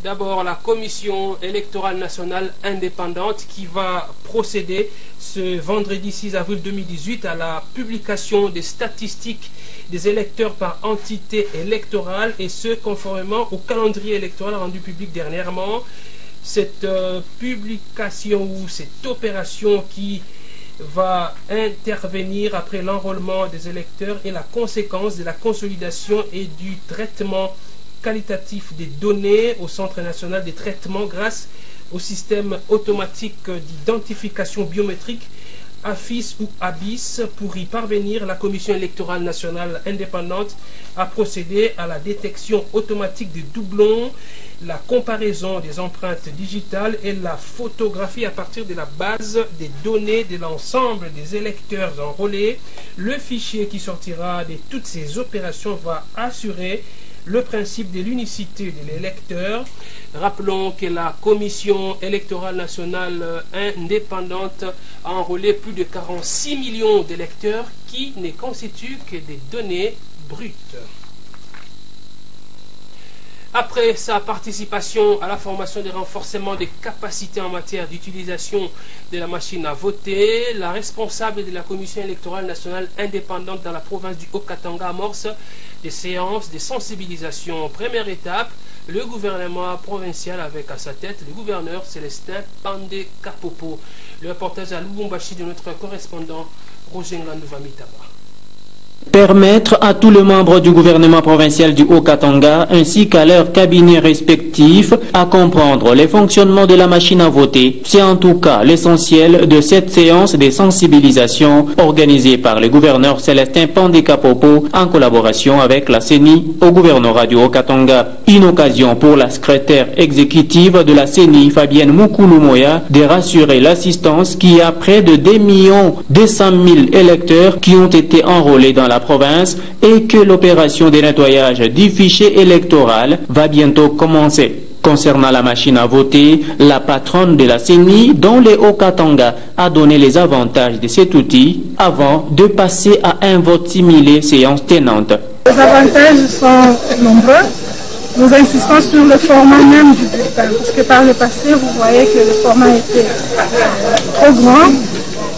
D'abord, la Commission électorale nationale indépendante qui va procéder ce vendredi 6 avril 2018 à la publication des statistiques des électeurs par entité électorale, et ce conformément au calendrier électoral rendu public dernièrement. Cette publication ou cette opération qui va intervenir après l'enrôlement des électeurs est la conséquence de la consolidation et du traitement qualitatif des données au Centre national des traitements grâce au système automatique d'identification biométrique AFIS ou ABIS. Pour y parvenir, la Commission électorale nationale indépendante a procédé à la détection automatique des doublons, la comparaison des empreintes digitales et la photographie à partir de la base des données de l'ensemble des électeurs enrôlés. Le fichier qui sortira de toutes ces opérations va assurer le principe de l'unicité de l'électeur. Rappelons que la Commission électorale nationale indépendante a enrôlé plus de 46 millions d'électeurs qui ne constituent que des données brutes. Après sa participation à la formation des renforcements des capacités en matière d'utilisation de la machine à voter, la responsable de la Commission électorale nationale indépendante dans la province du Haut-Katanga amorce des séances de sensibilisation. Première étape, le gouvernement provincial avec à sa tête le gouverneur Célestin Pandé Kapopo. Le reportage à Lubumbashi de notre correspondant Roger Ngandouva-Mitaba. Permettre à tous les membres du gouvernement provincial du Haut-Katanga ainsi qu'à leurs cabinets respectifs à comprendre les fonctionnements de la machine à voter. C'est en tout cas l'essentiel de cette séance de sensibilisation organisée par le gouverneur Célestin Pandé Kapopo en collaboration avec la CENI au gouvernorat du Haut-Katanga. Une occasion pour la secrétaire exécutive de la CENI, Fabienne Moukouloumoya, de rassurer l'assistance qui a près de 2,2 millions électeurs qui ont été enrôlés dans la province et que l'opération de nettoyage du fichier électoral va bientôt commencer. Concernant la machine à voter, la patronne de la CENI, dont le Haut-Katanga a donné les avantages de cet outil avant de passer à un vote simulé séance tenante. Les avantages sont nombreux. Nous insistons sur le format même du bulletin, parce que par le passé, vous voyez que le format était trop grand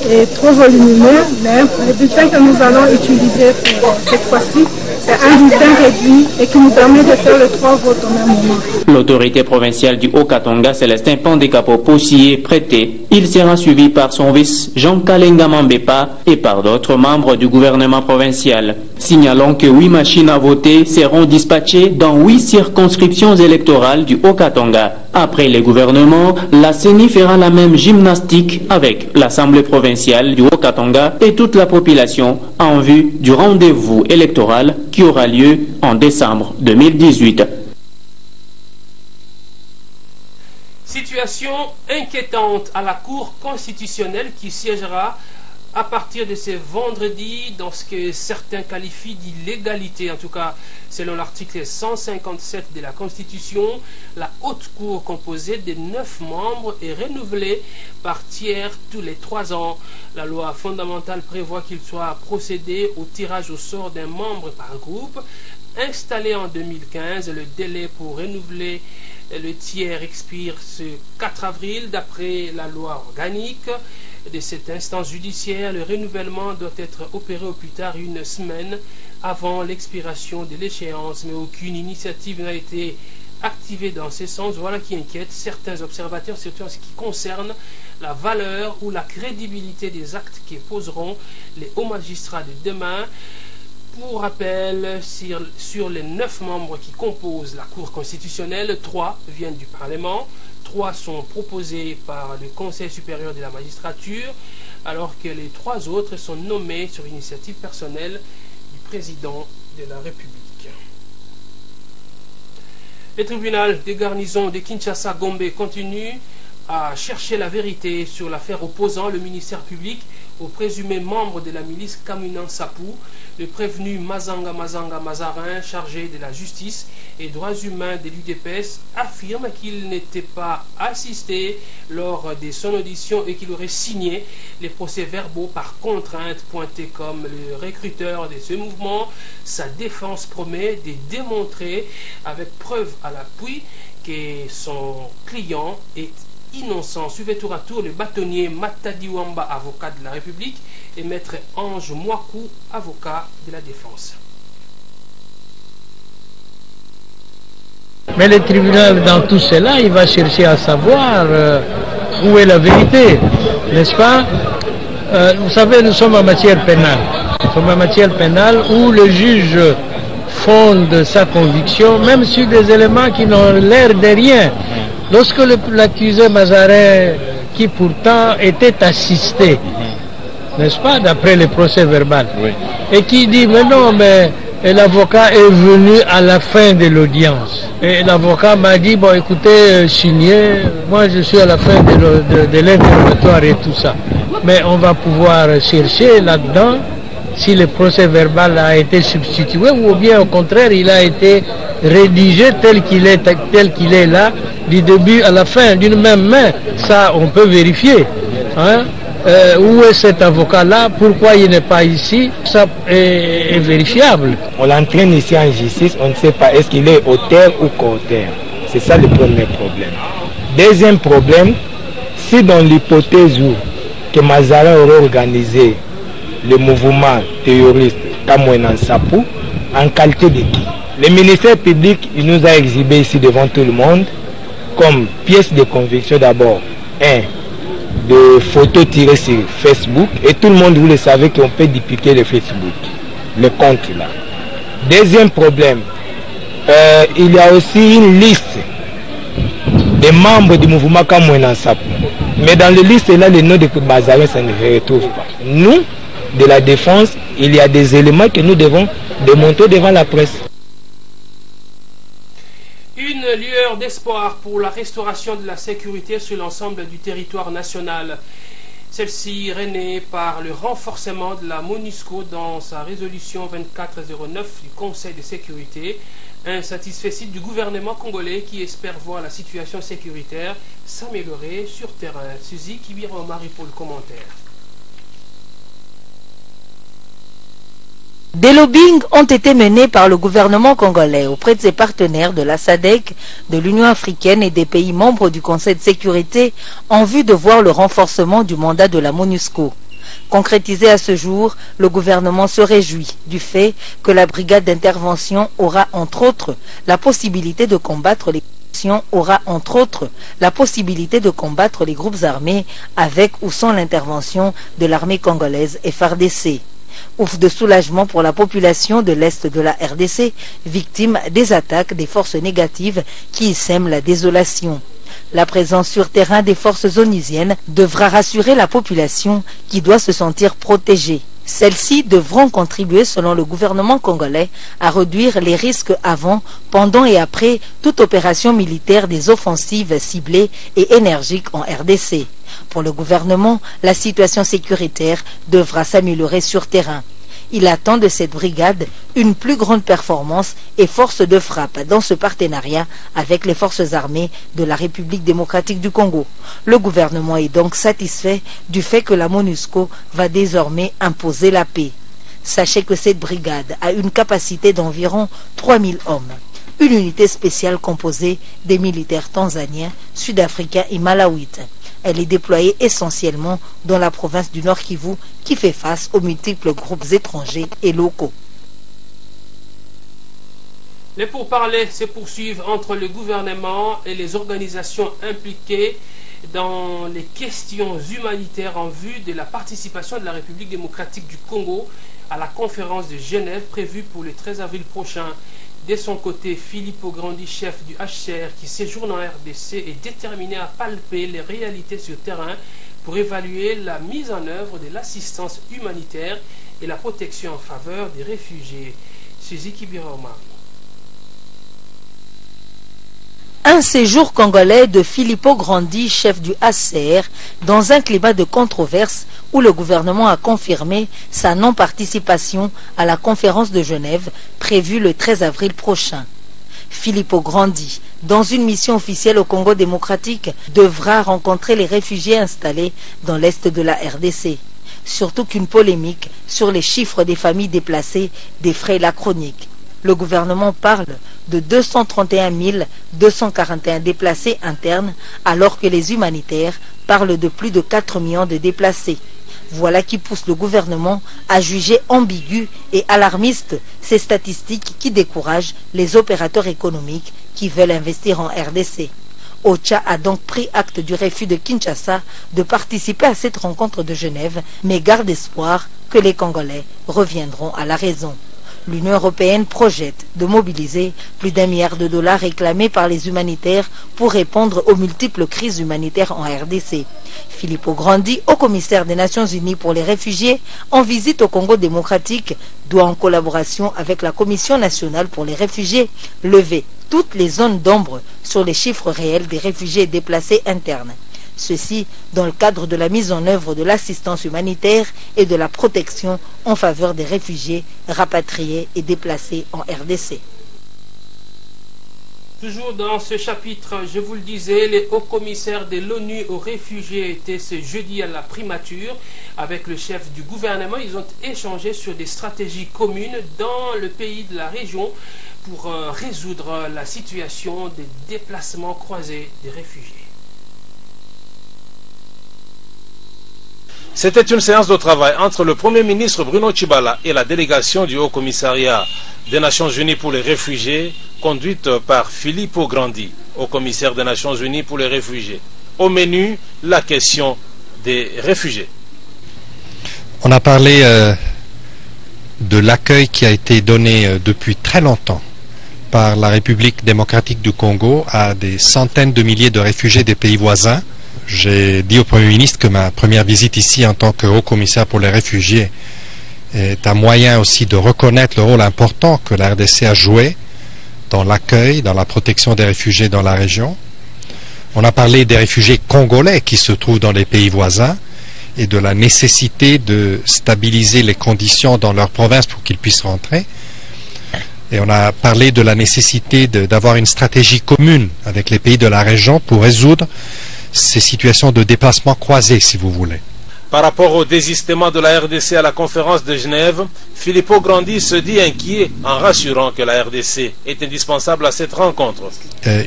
et trop volumineux, mais le bulletin que nous allons utiliser pour cette fois-ci, c'est un bulletin réduit et qui nous permet de faire les 3 votes au même moment. L'autorité provinciale du Haut-Katanga, Célestin Pandé Kapopo, s'y est prêté. Il sera suivi par son vice Jean Kalenga Mambepa et par d'autres membres du gouvernement provincial. Signalons que 8 machines à voter seront dispatchées dans 8 circonscriptions électorales du Haut-Katanga. Après les gouvernements, la CENI fera la même gymnastique avec l'Assemblée provinciale du Haut-Katanga et toute la population en vue du rendez-vous électoral qui aura lieu en décembre 2018. Situation inquiétante à la Cour constitutionnelle qui siégera à partir de ce vendredi dans ce que certains qualifient d'illégalité, en tout cas selon l'article 157 de la Constitution. La haute cour composée de 9 membres est renouvelée par tiers tous les 3 ans. La loi fondamentale prévoit qu'il soit procédé au tirage au sort d'un membre par groupe. Installé en 2015, le délai pour renouveler le tiers expire ce 4 avril d'après la loi organique de cette instance judiciaire. Le renouvellement doit être opéré au plus tard 1 semaine avant l'expiration de l'échéance, mais aucune initiative n'a été activée dans ce sens. Voilà qui inquiète certains observateurs, surtout en ce qui concerne la valeur ou la crédibilité des actes qui poseront les hauts magistrats de demain. Pour rappel, sur les 9 membres qui composent la Cour constitutionnelle, 3 viennent du Parlement, 3 sont proposés par le Conseil supérieur de la magistrature, alors que les 3 autres sont nommés sur initiative personnelle du président de la République. Le tribunal des garnisons de Kinshasa-Gombe continue à chercher la vérité sur l'affaire opposant le ministère public au présumé membre de la milice Kamunan Sapou. Le prévenu Mazanga Mazarin, chargé de la justice et droits humains de l'UDPS, affirme qu'il n'était pas assisté lors de son audition et qu'il aurait signé les procès-verbaux par contrainte, pointé comme le recruteur de ce mouvement. Sa défense promet de démontrer avec preuve à l'appui que son client est innocent. Suivez tour à tour le bâtonnier Matadi Wamba, avocat de la République, et maître Ange Mouakou, avocat de la défense. Mais le tribunal, dans tout cela, il va chercher à savoir où est la vérité, n'est-ce pas? Vous savez, nous sommes en matière pénale. Nous sommes en matière pénale où le juge fonde sa conviction, même sur des éléments qui n'ont l'air de rien. Lorsque l'accusé Mazarin, qui pourtant était assisté, n'est-ce pas, d'après le procès verbal, oui, et qui dit, mais non, mais l'avocat est venu à la fin de l'audience. Et l'avocat m'a dit, bon, écoutez, signez, moi je suis à la fin de l'interrogatoire et tout ça. Mais on va pouvoir chercher là-dedans si le procès verbal a été substitué ou bien au contraire il a été rédigé tel qu'il est là, du début à la fin, d'une même main. Ça, on peut vérifier. Hein? Où est cet avocat-là? Pourquoi il n'est pas ici? Ça est vérifiable. On l'entraîne ici en justice, on ne sait pas est-ce qu'il est auteur ou co-auteur. C'est ça le premier problème. Deuxième problème, si dans l'hypothèse où que Mazarin aurait organisé le mouvement terroriste Kamouenan Sapou, en qualité de qui? Le ministère public, il nous a exhibé ici devant tout le monde comme pièce de conviction d'abord, de photos tirées sur Facebook, et tout le monde, vous le savez, qu'on peut dupliquer le Facebook, le compte là. Deuxième problème, il y a aussi une liste des membres du mouvement Kamouenan Sapou. Mais dans la liste là, le nom de Mazarin, ça ne se retrouve pas. Nous, de la défense, il y a des éléments que nous devons démontrer devant la presse. Une lueur d'espoir pour la restauration de la sécurité sur l'ensemble du territoire national. Celle-ci renaît par le renforcement de la MONUSCO dans sa résolution 2409 du Conseil de sécurité. Un satisfait du gouvernement congolais qui espère voir la situation sécuritaire s'améliorer sur terrain. Suzy Kibiro Marie pour le commentaire. Des lobbyings ont été menés par le gouvernement congolais auprès de ses partenaires de la SADC, de l'Union africaine et des pays membres du Conseil de sécurité en vue de voir le renforcement du mandat de la MONUSCO. Concrétisé à ce jour, le gouvernement se réjouit du fait que la brigade d'intervention aura entre autres la possibilité de combattre les groupes armés avec ou sans l'intervention de l'armée congolaise FARDC. Ouf de soulagement pour la population de l'Est de la RDC, victime des attaques des forces négatives qui y sèment la désolation. La présence sur terrain des forces onusiennes devra rassurer la population qui doit se sentir protégée. Celles-ci devront contribuer, selon le gouvernement congolais, à réduire les risques avant, pendant et après toute opération militaire des offensives ciblées et énergiques en RDC. Pour le gouvernement, la situation sécuritaire devra s'améliorer sur terrain. Il attend de cette brigade une plus grande performance et force de frappe dans ce partenariat avec les forces armées de la République démocratique du Congo. Le gouvernement est donc satisfait du fait que la MONUSCO va désormais imposer la paix. Sachez que cette brigade a une capacité d'environ 3000 hommes. Une unité spéciale composée des militaires tanzaniens, sud-africains et malawites. Elle est déployée essentiellement dans la province du Nord Kivu qui fait face aux multiples groupes étrangers et locaux. Les pourparlers se poursuivent entre le gouvernement et les organisations impliquées dans les questions humanitaires en vue de la participation de la République démocratique du Congo à la conférence de Genève prévue pour le 13 avril prochain. De son côté, Filippo Grandi, chef du HCR qui séjourne en RDC, est déterminé à palper les réalités sur terrain pour évaluer la mise en œuvre de l'assistance humanitaire et la protection en faveur des réfugiés. Suzy Kibiroma. Un séjour congolais de Filippo Grandi, chef du HCR, dans un climat de controverse où le gouvernement a confirmé sa non-participation à la conférence de Genève prévue le 13 avril prochain. Filippo Grandi, dans une mission officielle au Congo démocratique, devra rencontrer les réfugiés installés dans l'est de la RDC. Surtout qu'une polémique sur les chiffres des familles déplacées défraie la chronique. Le gouvernement parle de 231 241 déplacés internes, alors que les humanitaires parlent de plus de 4 millions de déplacés. Voilà qui pousse le gouvernement à juger ambigu et alarmiste ces statistiques qui découragent les opérateurs économiques qui veulent investir en RDC. OCHA a donc pris acte du refus de Kinshasa de participer à cette rencontre de Genève, mais garde espoir que les Congolais reviendront à la raison. L'Union européenne projette de mobiliser plus d'1 milliard de dollars réclamés par les humanitaires pour répondre aux multiples crises humanitaires en RDC. Filippo Grandi, haut commissaire des Nations Unies pour les réfugiés, en visite au Congo démocratique, doit en collaboration avec la Commission nationale pour les réfugiés lever toutes les zones d'ombre sur les chiffres réels des réfugiés déplacés internes. Ceci dans le cadre de la mise en œuvre de l'assistance humanitaire et de la protection en faveur des réfugiés rapatriés et déplacés en RDC. Toujours dans ce chapitre, je vous le disais, les hauts commissaires de l'ONU aux réfugiés étaient ce jeudi à la primature avec le chef du gouvernement. Ils ont échangé sur des stratégies communes dans le pays de la région pour résoudre la situation des déplacements croisés des réfugiés. C'était une séance de travail entre le Premier ministre Bruno Tshibala et la délégation du Haut Commissariat des Nations Unies pour les réfugiés, conduite par Filippo Grandi, Haut Commissaire des Nations Unies pour les réfugiés. Au menu, la question des réfugiés. On a parlé de l'accueil qui a été donné depuis très longtemps par la République démocratique du Congo à des centaines de milliers de réfugiés des pays voisins. J'ai dit au Premier ministre que ma première visite ici en tant que haut commissaire pour les réfugiés est un moyen aussi de reconnaître le rôle important que la RDC a joué dans l'accueil, dans la protection des réfugiés dans la région. On a parlé des réfugiés congolais qui se trouvent dans les pays voisins et de la nécessité de stabiliser les conditions dans leur province pour qu'ils puissent rentrer. Et on a parlé de la nécessité d'avoir une stratégie commune avec les pays de la région pour résoudre ces situations de déplacement croisés, si vous voulez. Par rapport au désistement de la RDC à la conférence de Genève, Filippo Grandi se dit inquiet en rassurant que la RDC est indispensable à cette rencontre.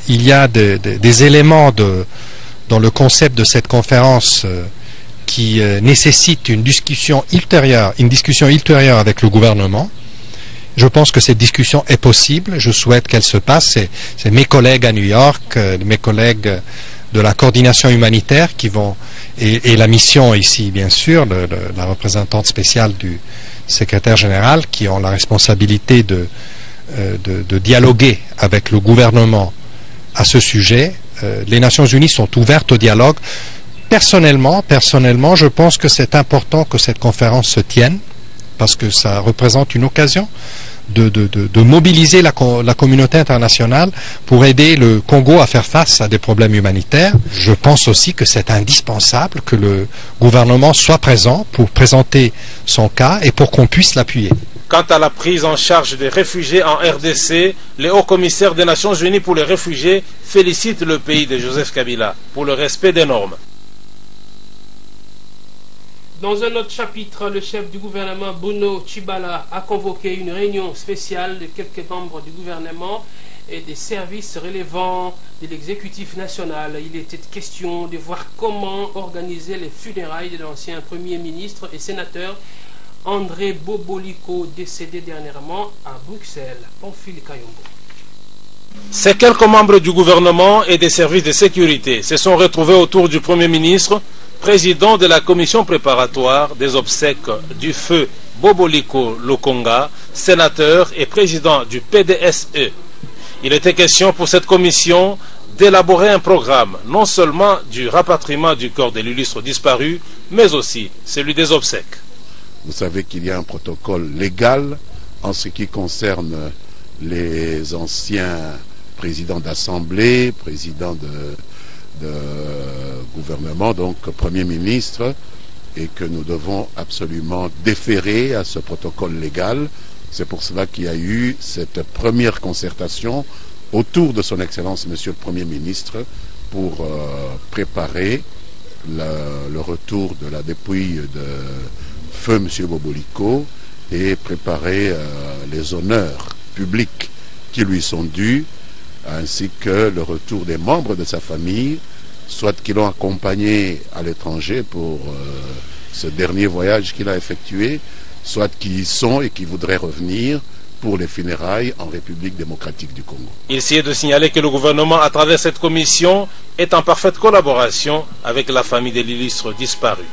Il y a des éléments dans le concept de cette conférence qui nécessitent une discussion ultérieure avec le gouvernement. Je pense que cette discussion est possible. Je souhaite qu'elle se passe. C'est mes collègues à New York, mes collègues de la coordination humanitaire qui vont, et la mission ici, bien sûr, la représentante spéciale du secrétaire général, qui ont la responsabilité de dialoguer avec le gouvernement à ce sujet. Les Nations Unies sont ouvertes au dialogue. Personnellement, je pense que c'est important que cette conférence se tienne, parce que ça représente une occasion de mobiliser la communauté internationale pour aider le Congo à faire face à des problèmes humanitaires. Je pense aussi que c'est indispensable que le gouvernement soit présent pour présenter son cas et pour qu'on puisse l'appuyer. Quant à la prise en charge des réfugiés en RDC, les hauts commissaires des Nations Unies pour les réfugiés félicitent le pays de Joseph Kabila pour le respect des normes. Dans un autre chapitre, le chef du gouvernement Bruno Tshibala a convoqué une réunion spéciale de quelques membres du gouvernement et des services relevant de l'exécutif national. Il était question de voir comment organiser les funérailles de l'ancien Premier ministre et sénateur André Boboliko, décédé dernièrement à Bruxelles. Pamphile Kayombo. Ces quelques membres du gouvernement et des services de sécurité se sont retrouvés autour du Premier ministre, président de la commission préparatoire des obsèques du feu Boboliko Lokonga, sénateur et président du PDSE. Il était question pour cette commission d'élaborer un programme, non seulement du rapatriement du corps de l'illustre disparu, mais aussi celui des obsèques. Vous savez qu'il y a un protocole légal en ce qui concerne les anciens président d'Assemblée, président de gouvernement, donc Premier ministre, et que nous devons absolument déférer à ce protocole légal. C'est pour cela qu'il y a eu cette première concertation autour de son Excellence Monsieur le Premier ministre pour préparer le retour de la dépouille de feu Monsieur Boboliko et préparer les honneurs publics qui lui sont dus, ainsi que le retour des membres de sa famille, soit qui l'ont accompagné à l'étranger pour ce dernier voyage qu'il a effectué, soit qui y sont et qui voudraient revenir pour les funérailles en République démocratique du Congo. Il s'est de signaler que le gouvernement, à travers cette commission, est en parfaite collaboration avec la famille de l'illustre disparu.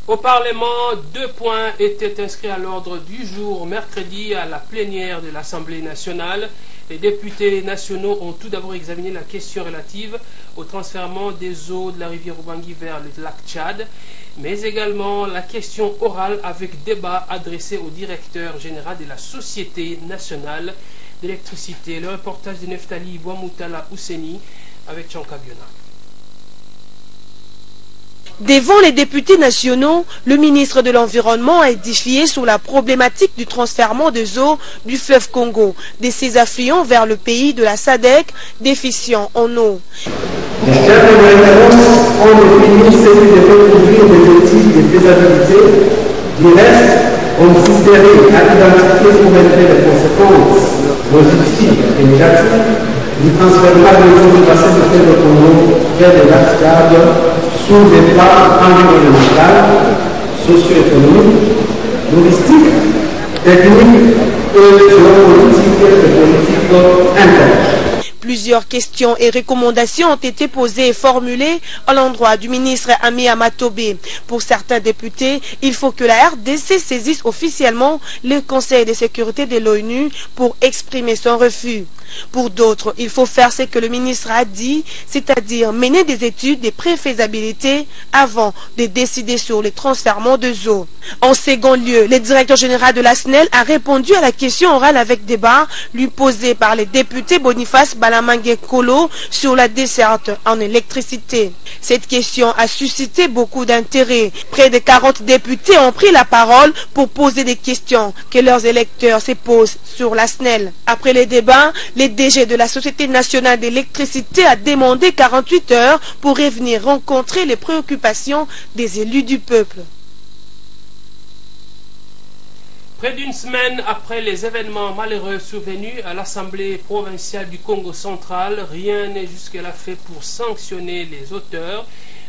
Au Parlement, 2 points étaient inscrits à l'ordre du jour mercredi à la plénière de l'Assemblée nationale. Les députés nationaux ont tout d'abord examiné la question relative au transfèrement des eaux de la rivière Ubangui vers le lac Tchad, mais également la question orale avec débat adressé au directeur général de la Société nationale d'électricité. Le reportage de Neftali Bouamoutala Ousseni avec Tchankabiona. Devant les députés nationaux, le ministre de l'Environnement a édifié sur la problématique du transfèrement des eaux du fleuve Congo, de ses affluents vers le pays de la SADC, déficient en eau. Les chefs de référence ont défini ce qui devait couvrir des études de faisabilité. Du reste, on considérait à identifier pour mettre les conséquences positives et négatives du transfèrement des eaux du bassin du fleuve Congo vers le lac Tchad sous des plans environnementaux, socio-économiques, logistiques, techniques et géopolitiques et politiques internes. Plusieurs questions et recommandations ont été posées et formulées à l'endroit du ministre Ami Amatobé. Pour certains députés, il faut que la RDC saisisse officiellement le Conseil de sécurité de l'ONU pour exprimer son refus. Pour d'autres, il faut faire ce que le ministre a dit, c'est-à-dire mener des études de préfaisabilité avant de décider sur les transfèrements de eaux. En second lieu, le directeur général de la SNEL a répondu à la question orale avec débat lui posée par les députés Boniface Balamangue Kolo sur la desserte en électricité. Cette question a suscité beaucoup d'intérêt. Près de 40 députés ont pris la parole pour poser des questions que leurs électeurs se posent sur la SNEL. Après les débats, le DG de la Société nationale d'électricité a demandé 48 heures pour revenir rencontrer les préoccupations des élus du peuple. Près d'une semaine après les événements malheureux survenus à l'Assemblée provinciale du Congo central, rien n'est jusque-là fait pour sanctionner les auteurs.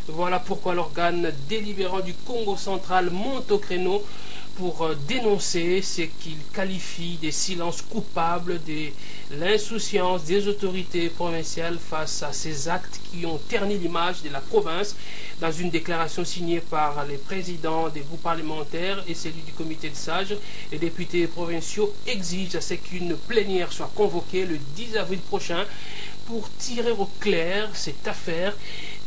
Voilà pourquoi l'organe délibérant du Congo central monte au créneau pour dénoncer ce qu'il qualifie des silences coupables, de l'insouciance des autorités provinciales face à ces actes qui ont terni l'image de la province. Dans une déclaration signée par les présidents des groupes parlementaires et celui du comité de sages, les députés provinciaux exigent à ce qu'une plénière soit convoquée le 10 avril prochain pour tirer au clair cette affaire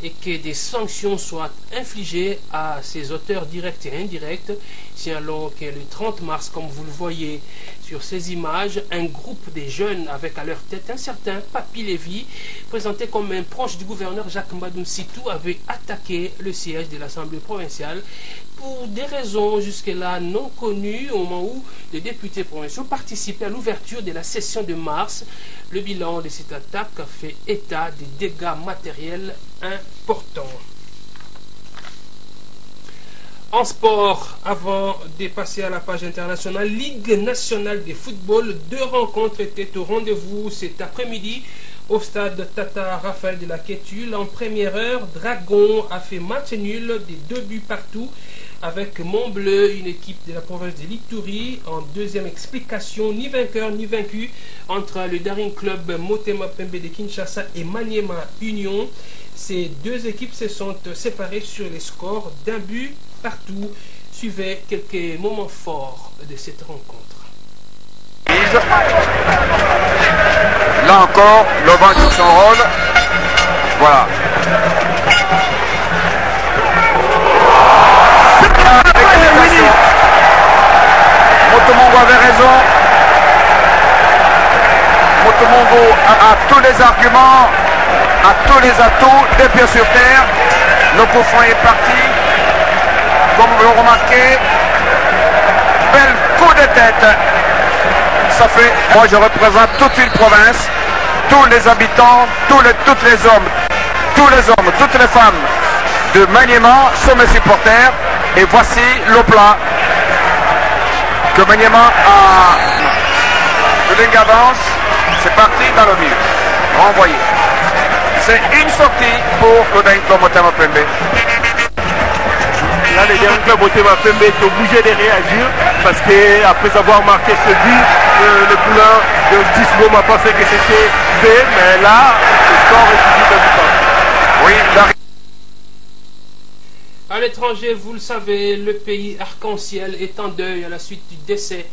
et que des sanctions soient infligées à ces auteurs directs et indirects. Signalons que le 30 mars, comme vous le voyez sur ces images, un groupe de jeunes avec à leur tête un certain Papi Lévy, présenté comme un proche du gouverneur Jacques Mbadoum Sitou, avait attaqué le siège de l'Assemblée provinciale pour des raisons jusque-là non connues au moment où les députés provinciaux participaient à l'ouverture de la session de mars. Le bilan de cette attaque fait état des dégâts matériels importants. En sport, avant de passer à la page internationale, Ligue nationale de football, 2 rencontres étaient au rendez-vous cet après-midi au stade Tata Raphaël de la Quétule. En première heure, Dragon a fait match nul des 2 buts partout avec Montbleu, une équipe de la province de l'Ituri. En deuxième explication, ni vainqueur ni vaincu entre le Daring Club Motema Pembe de Kinshasa et Maniema Union. Ces 2 équipes se sont séparées sur les scores d'1 but partout. Suivez quelques moments forts de cette rencontre. Là encore, Lovan sur son rôle. Voilà. Motomongo avait raison. Mongo a tous les arguments, a tous les atouts, des pieds sur terre. Le coup franc est parti. Comme vous le remarquez, bel coup de tête. Ça fait, moi je représente toute une province, tous les habitants, tous les hommes, toutes les femmes de Maniema sont mes supporters. Et voici le plat que Maniema a. Le ring avance, c'est parti dans le mur. Renvoyé. C'est une sortie pour le Daingo Motema Pembe. Là, les Daingo Motema Pembe sont obligés de réagir parce qu'après avoir marqué ce but, le couleur de Dismo m'a pensé que c'était fait, mais là, le score est fini de mi-temps. Oui, à l'étranger, vous le savez, le pays arc-en-ciel est en deuil à la suite du décès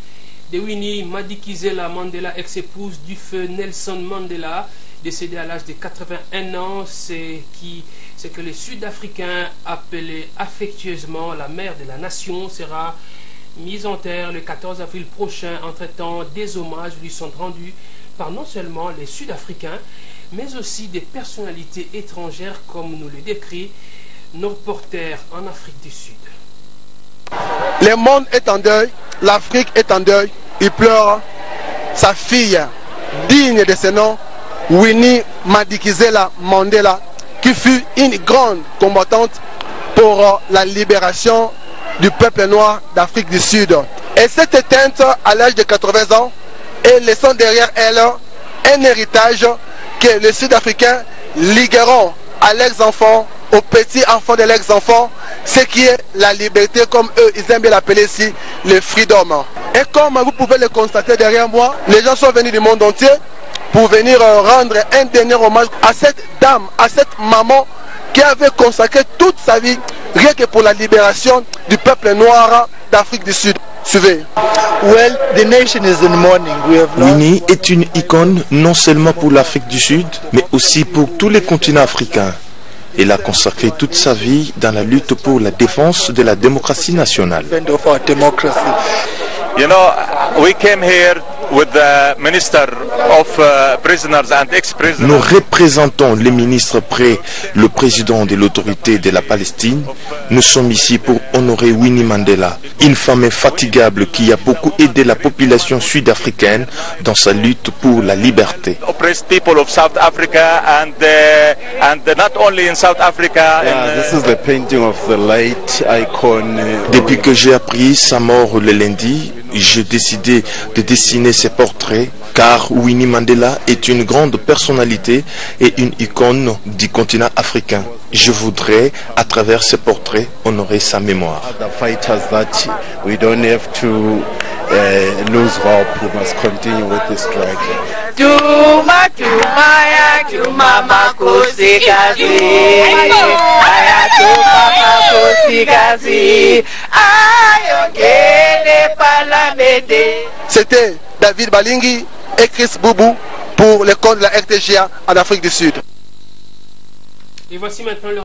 de Winnie Madikizela Mandela, ex-épouse du feu Nelson Mandela, décédé à l'âge de 81 ans. C'est que les Sud-Africains appelaient affectueusement la mère de la nation sera mise en terre le 14 avril prochain. Entre-temps, des hommages lui sont rendus par non seulement les Sud-Africains, mais aussi des personnalités étrangères, comme nous le décrit nos reporters en Afrique du Sud. Le monde est en deuil, l'Afrique est en deuil. Il pleure sa fille, digne de ce nom, Winnie Madikizela Mandela, qui fut une grande combattante pour la libération du peuple noir d'Afrique du Sud. Elle s'est éteinte à l'âge de 80 ans et laissant derrière elle un héritage que les Sud-Africains ligueront à leurs enfants, aux petits-enfants de leurs enfants, ce qui est la liberté, comme eux, ils aiment bien l'appeler ici, le freedom. Et comme vous pouvez le constater derrière moi, les gens sont venus du monde entier pour venir rendre un dernier hommage à cette dame, à cette maman qui avait consacré toute sa vie rien que pour la libération du peuple noir d'Afrique du Sud. Suivez. Winnie est une icône non seulement pour l'Afrique du Sud, mais aussi pour tous les continents africains. Elle a consacré toute sa vie dans la lutte pour la défense de la démocratie nationale. You know, we came here with the Minister of Prisoners and ex-prisoners. Nous représentons les ministres près le président de l'autorité de la Palestine. Nous sommes ici pour honorer Winnie Mandela, une femme infatigable qui a beaucoup aidé la population sud-africaine dans sa lutte pour la liberté. Oppressed people of South Africa and not only in South Africa. This is the painting of the late icon. Depuis que j'ai appris sa mort le lundi, j'ai décidé de dessiner ses portraits car Winnie Mandela est une grande personnalité et une icône du continent africain. Je voudrais, à travers ses portraits, honorer sa mémoire. C'était David Balingi et Chris Boubou pour le compte de la RTGA en Afrique du Sud. Et voici maintenant le